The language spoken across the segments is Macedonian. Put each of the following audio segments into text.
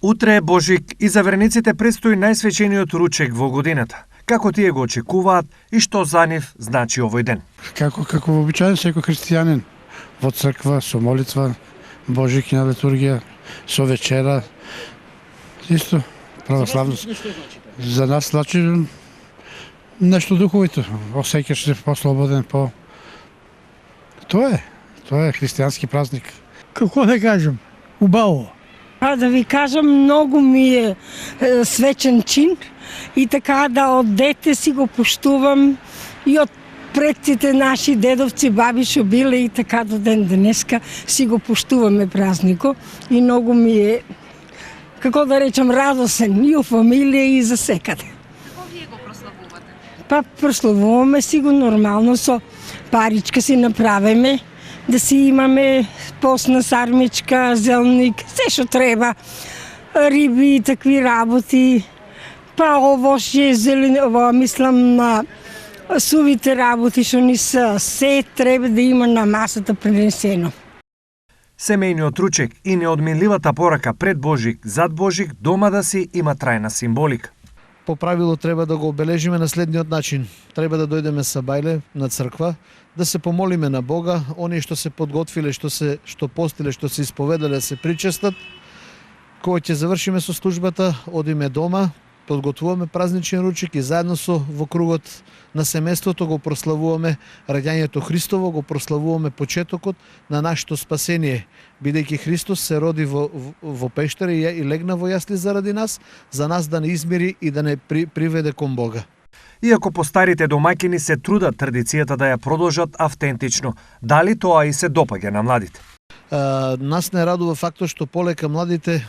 Утре е Божик и за верниците предстои најсвечениот ручек во годината. Како тие го очекуваат и што за нив значи овој ден? Како вообичаен секој христијанин, во црква, со молитва, Божикина литургија, со вечера, исто православност. За нас значи нешто духовито, осеќаш се послободен, Тоа е христијански празник. Како да кажам, убаво. Да ви кажам, многу ми е свечен чин и така да од дете си го поштувам и од предците наши дедовци, баби што биле и така до ден денеска си го поштуваме празнико и многу ми е, како да речам, радосен и у фамилија и за секаде. Како вие го прославувате? Па прославуваме си го нормално со паричка си направиме, да си имаме постна сармичка, зелник, се што треба, риби и такви работи, па овошје, мислам на сувите работи што ни се, се треба да има на масата пренесено. Семејниот ручек и неодменливата порака пред Божик, зад Божик, дома да си има трајна символика. По правило треба да го обележиме на следниот начин. Треба да дојдеме са бајле на црква, да се помолиме на Бога, оние што се подготвиле, што постиле, што се исповедале да се причестат. Кога ќе завршиме со службата, одиме дома, подготвуваме празничен ручек и заедно во кругот на семејството го прославуваме раѓањето Христово, го прославуваме почетокот на нашето спасение, бидејќи Христос се роди во пештера и легна во јасли заради нас, за нас да не измири и да не приведе кон Бога. Иако постарите домаќини се трудат традицијата да ја продолжат автентично, дали тоа и се допаѓа на младите? Нас не радува фактот што полека младите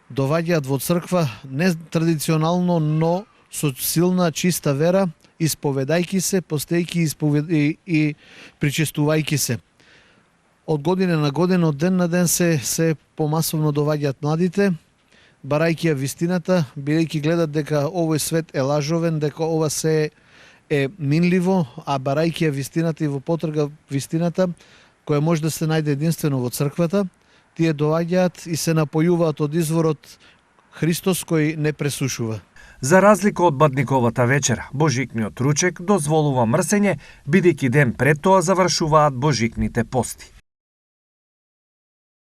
доваѓаат во црква не традиционално, но со силна, чиста вера, исповедајки се, постејки и причестувајки се. Од година на година, од ден на ден се помасовно доваѓаат младите, барајќи ја вистината, бидејќи гледат дека овој свет е лажовен, дека ова се е минливо, а барајќи ја вистината и во потрага вистината, која може да се најде единствено во црквата, тие доаѓаат и се напојуваат од изворот Христос кој не пресушува. За разлика од бадниковата вечера, Божикниот ручек дозволува мрсење, бидејќи ден пред тоа завршуваат божикните пости.